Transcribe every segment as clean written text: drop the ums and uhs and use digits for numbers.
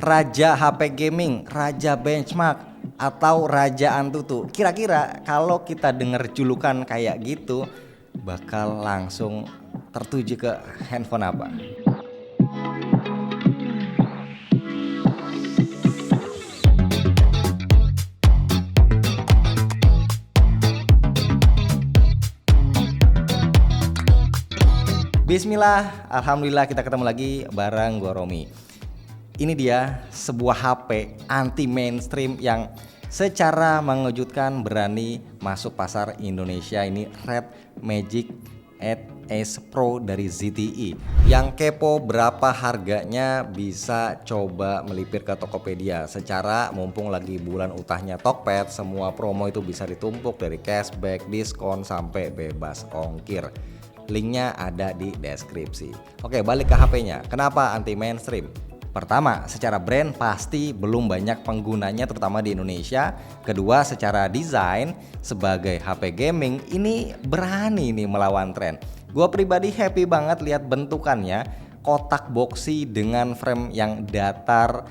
Raja HP gaming, raja benchmark, atau raja Antutu. Kira-kira kalau kita dengar julukan kayak gitu, bakal langsung tertuju ke handphone apa? Bismillah, alhamdulillah kita ketemu lagi bareng gua Romi. Ini dia sebuah HP anti mainstream yang secara mengejutkan berani masuk pasar Indonesia. Ini Red Magic 8S Pro dari ZTE. Yang kepo berapa harganya bisa coba melipir ke Tokopedia. Secara mumpung lagi bulan utahnya Tokped, semua promo itu bisa ditumpuk dari cashback, diskon sampai bebas ongkir. Linknya ada di deskripsi. Oke, balik ke HP-nya. Kenapa anti mainstream? Pertama, secara brand pasti belum banyak penggunanya terutama di Indonesia. Kedua, secara desain sebagai HP gaming ini berani nih melawan tren. Gua pribadi happy banget lihat bentukannya, kotak boxy dengan frame yang datar,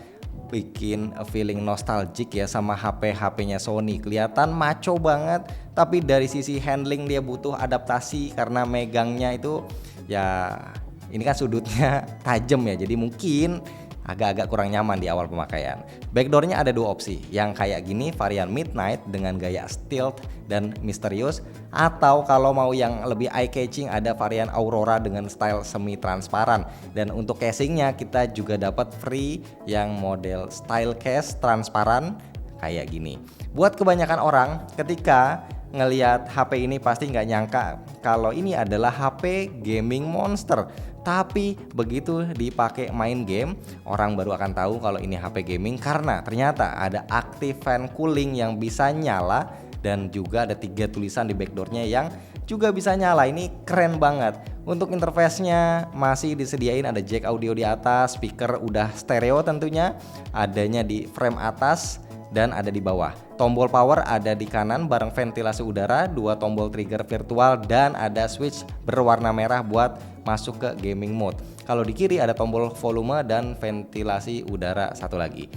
bikin feeling nostalgic ya sama HP-HP-nya Sony. Kelihatan maco banget, tapi dari sisi handling dia butuh adaptasi karena megangnya itu ya ini kan sudutnya tajam ya, jadi mungkin agak-agak kurang nyaman di awal pemakaian. Backdoornya ada dua opsi, yang kayak gini varian Midnight dengan gaya stealth dan misterius, atau kalau mau yang lebih eye catching ada varian Aurora dengan style semi transparan. Dan untuk casingnya kita juga dapat free yang model style case transparan kayak gini. Buat kebanyakan orang ketika ngelihat HP ini pasti nggak nyangka kalau ini adalah HP gaming monster. Tapi begitu dipakai main game, orang baru akan tahu kalau ini HP gaming karena ternyata ada active fan cooling yang bisa nyala dan juga ada 3 tulisan di backdoornya yang juga bisa nyala. Ini keren banget. Untuk interface-nya masih disediain ada jack audio di atas, speaker udah stereo tentunya, adanya di frame atas dan ada di bawah. Tombol power ada di kanan bareng ventilasi udara, 2 tombol trigger virtual dan ada switch berwarna merah buat masuk ke gaming mode. Kalau di kiri ada tombol volume dan ventilasi udara satu lagi.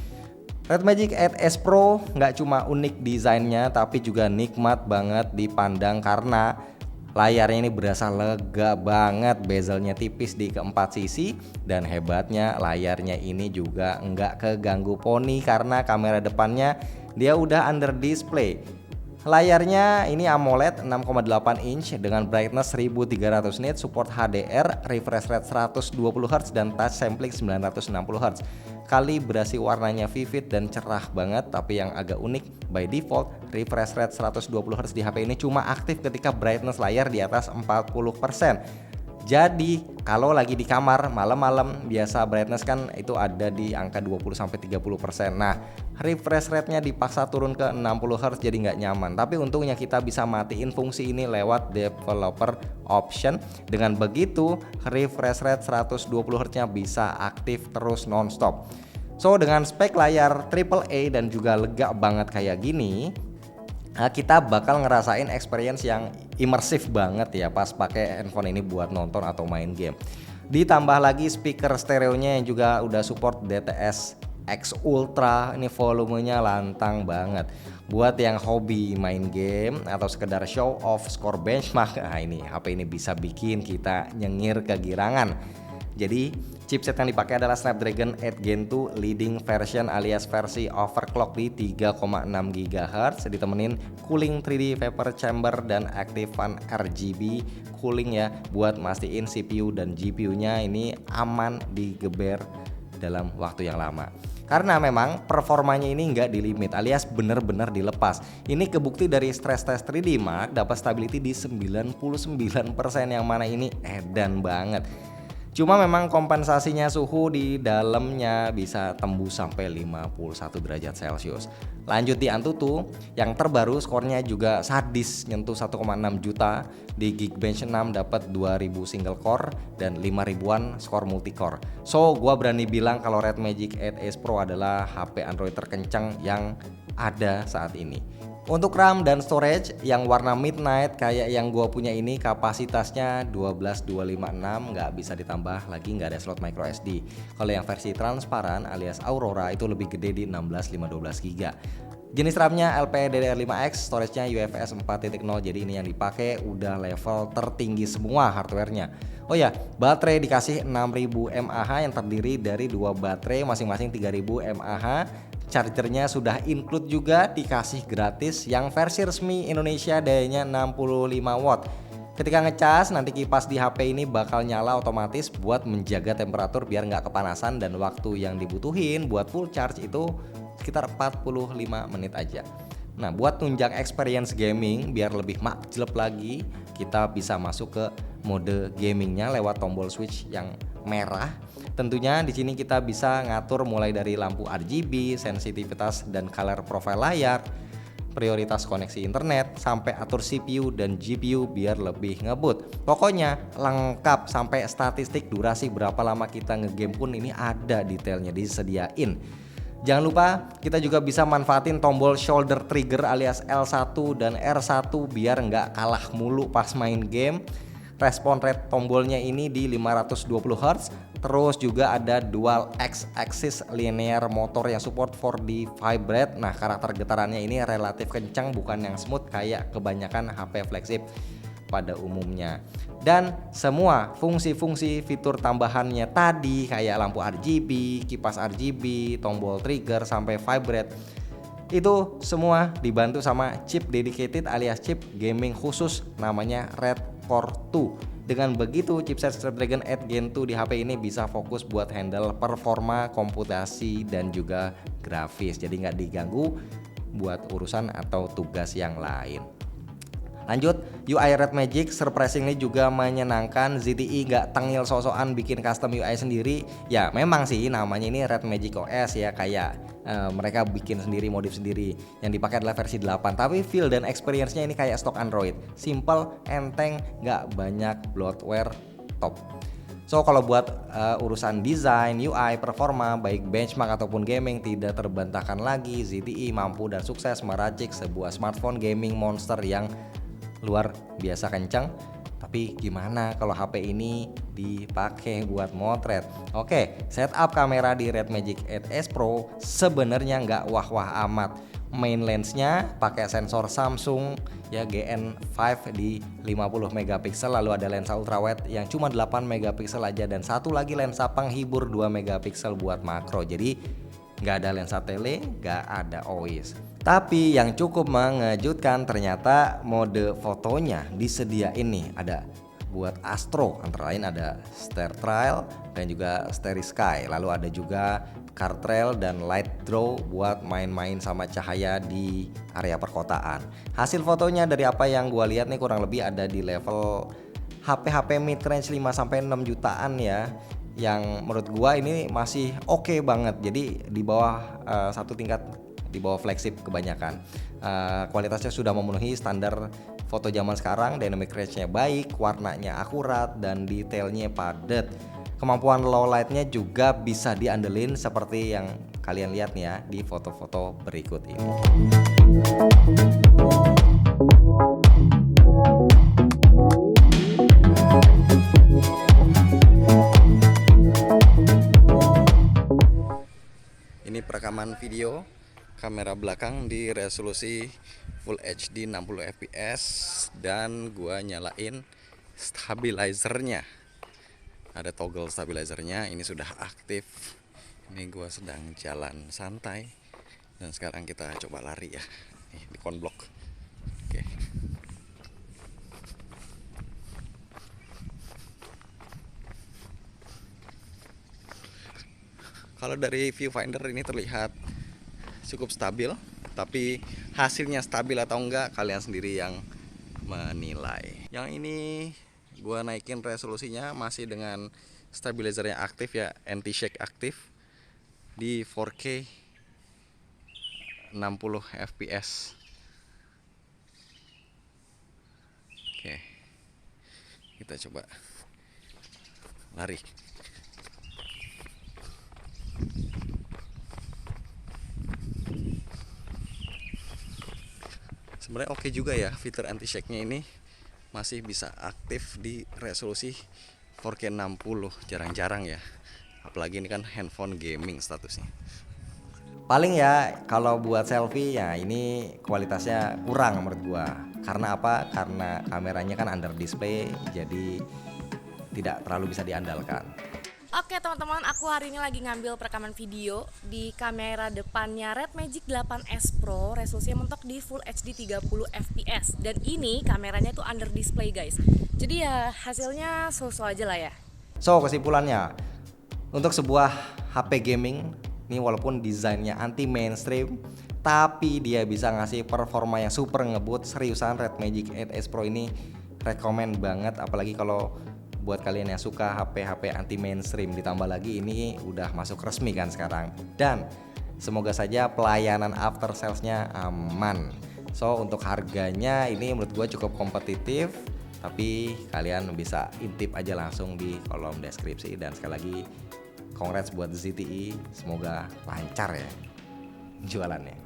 Red Magic 8S Pro nggak cuma unik desainnya tapi juga nikmat banget dipandang karena layarnya ini berasa lega banget, bezelnya tipis di keempat sisi dan hebatnya layarnya ini juga nggak keganggu poni karena kamera depannya dia udah under display. Layarnya ini AMOLED 6,8 inch dengan brightness 1300 nits, support HDR, refresh rate 120 Hz dan touch sampling 960 Hz. Kalibrasi warnanya vivid dan cerah banget, tapi yang agak unik by default refresh rate 120 Hz di HP ini cuma aktif ketika brightness layar di atas 40%. Jadi kalau lagi di kamar malam-malam biasa brightness kan itu ada di angka 20-30%. Nah refresh rate-nya dipaksa turun ke 60 Hz jadi nggak nyaman. Tapi untungnya kita bisa matiin fungsi ini lewat developer option. Dengan begitu refresh rate 120 Hz-nya bisa aktif terus nonstop. So dengan spek layar AAA dan juga lega banget kayak gini, kita bakal ngerasain experience yang imersif banget ya pas pakai handphone ini buat nonton atau main game. Ditambah lagi speaker stereonya yang juga udah support DTS X Ultra, ini volumenya lantang banget. Buat yang hobi main game atau sekedar show off skor benchmark, nah ini HP ini bisa bikin kita nyengir kegirangan. Jadi chipset yang dipakai adalah Snapdragon 8 Gen 2 leading version alias versi overclock di 3,6 GHz, ditemenin cooling 3D vapor chamber dan active fan RGB cooling ya buat mastiin CPU dan GPU-nya ini aman digeber dalam waktu yang lama. Karena memang performanya ini nggak dilimit alias bener-bener dilepas. Ini kebukti dari stress test 3D Mark dapat stability di 99% yang mana ini edan banget. Cuma memang kompensasinya suhu di dalamnya bisa tembus sampai 51 derajat Celcius. Lanjut di Antutu, yang terbaru skornya juga sadis nyentuh 1,6 juta. Di Geekbench 6 dapat 2000 single core dan 5000-an skor multicore. So, gua berani bilang kalau Red Magic 8S Pro adalah HP Android terkencang yang ada saat ini. Untuk RAM dan storage yang warna midnight kayak yang gua punya ini kapasitasnya 12256, nggak bisa ditambah lagi, nggak ada slot micro SD. Kalau yang versi transparan alias Aurora itu lebih gede di 16 512 GB. Jenis RAM-nya LPDDR5X, storage-nya UFS 4.0, jadi ini yang dipakai udah level tertinggi semua hardware-nya. Oh ya, baterai dikasih 6000 mAh yang terdiri dari dua baterai masing-masing 3000 mAh. Chargernya sudah include juga, dikasih gratis. Yang versi resmi Indonesia dayanya 65 watt. Ketika ngecas nanti kipas di HP ini bakal nyala otomatis buat menjaga temperatur biar nggak kepanasan, dan waktu yang dibutuhin buat full charge itu sekitar 45 menit aja. Nah, buat tunjang experience gaming biar lebih makjleb lagi, kita bisa masuk ke mode gamingnya lewat tombol switch yang merah. Tentunya di sini kita bisa ngatur mulai dari lampu RGB, sensitivitas dan color profile layar, prioritas koneksi internet, sampai atur CPU dan GPU biar lebih ngebut. Pokoknya lengkap sampai statistik durasi berapa lama kita ngegame pun ini ada detailnya disediain. Jangan lupa kita juga bisa manfaatin tombol shoulder trigger alias L1 dan R1 biar nggak kalah mulu pas main game. Respon rate tombolnya ini di 520 Hz. Terus juga ada dual X-axis linear motor yang support 4D vibrate. Nah, karakter getarannya ini relatif kencang, bukan yang smooth kayak kebanyakan HP flagship pada umumnya. Dan semua fungsi-fungsi fitur tambahannya tadi kayak lampu RGB, kipas RGB, tombol trigger sampai vibrate, itu semua dibantu sama chip dedicated alias chip gaming khusus namanya Red Core 2. Dengan begitu chipset Snapdragon 8 Gen 2 di HP ini bisa fokus buat handle performa, komputasi dan juga grafis. Jadi nggak diganggu buat urusan atau tugas yang lain. Lanjut, UI Red Magic surprisingly juga menyenangkan. ZTE nggak tengil sosokan bikin custom UI sendiri. Ya memang sih namanya ini Red Magic OS ya, kayak mereka bikin sendiri, modif sendiri. Yang dipakai adalah versi 8, tapi feel dan experience-nya ini kayak stok Android. Simple, enteng, nggak banyak bloatware, top. So kalau buat urusan desain, UI, performa, baik benchmark ataupun gaming tidak terbantahkan lagi. ZTE mampu dan sukses meracik sebuah smartphone gaming monster yang luar biasa kencang. Tapi gimana kalau HP ini dipakai buat motret? Oke, setup kamera di Red Magic 8S Pro sebenarnya nggak wah-wah amat. Main lensnya pakai sensor Samsung ya GN5 di 50 megapiksel, lalu ada lensa ultrawide yang cuma 8 megapiksel aja, dan satu lagi lensa penghibur 2 megapiksel buat makro. Jadi nggak ada lensa tele, nggak ada OIS. Tapi yang cukup mengejutkan ternyata mode fotonya disediain nih, ada buat Astro, antara lain ada Star Trail dan juga Starry Sky. Lalu ada juga Car Trail dan Light Draw buat main-main sama cahaya di area perkotaan. Hasil fotonya dari apa yang gua lihat nih kurang lebih ada di level HP-HP mid range 5-6 jutaan ya, yang menurut gua ini masih oke banget. Jadi di bawah satu tingkat di bawah flagship kebanyakan. Kualitasnya sudah memenuhi standar foto zaman sekarang, dynamic range-nya baik, warnanya akurat dan detailnya padat. Kemampuan low light-nya juga bisa diandelin seperti yang kalian lihat nih ya di foto-foto berikut ini. Ini perekaman video kamera belakang di resolusi Full HD 60 fps dan gua nyalain stabilizernya. Ada toggle stabilizernya, ini sudah aktif. Ini gua sedang jalan santai dan sekarang kita coba lari ya. Nih, di konblok. Oke. Kalau dari viewfinder ini terlihat cukup stabil, tapi hasilnya stabil atau enggak kalian sendiri yang menilai. Yang ini gua naikin resolusinya masih dengan stabilizernya aktif ya, anti shake aktif di 4K 60 fps. Oke, kita coba lari. Sebenarnya oke juga ya, fitur anti shake-nya ini masih bisa aktif di resolusi 4K 60, jarang-jarang ya. Apalagi ini kan handphone gaming statusnya. Paling ya kalau buat selfie ya ini kualitasnya kurang menurut gua. Karena apa? Karena kameranya kan under display, jadi tidak terlalu bisa diandalkan. Oke teman-teman, aku hari ini lagi ngambil perekaman video di kamera depannya Red Magic 8S Pro. Resolusinya mentok di Full HD 30 fps. Dan ini kameranya tuh under display guys. Jadi ya hasilnya so-so aja lah ya. So kesimpulannya, untuk sebuah HP gaming ini walaupun desainnya anti mainstream, tapi dia bisa ngasih performa yang super ngebut. Seriusan Red Magic 8S Pro ini rekomen banget, apalagi kalau buat kalian yang suka HP-HP anti mainstream. Ditambah lagi ini udah masuk resmi kan sekarang. Dan semoga saja pelayanan after salesnya aman. So untuk harganya ini menurut gue cukup kompetitif, tapi kalian bisa intip aja langsung di kolom deskripsi. Dan sekali lagi congrats buat ZTE, semoga lancar ya jualannya.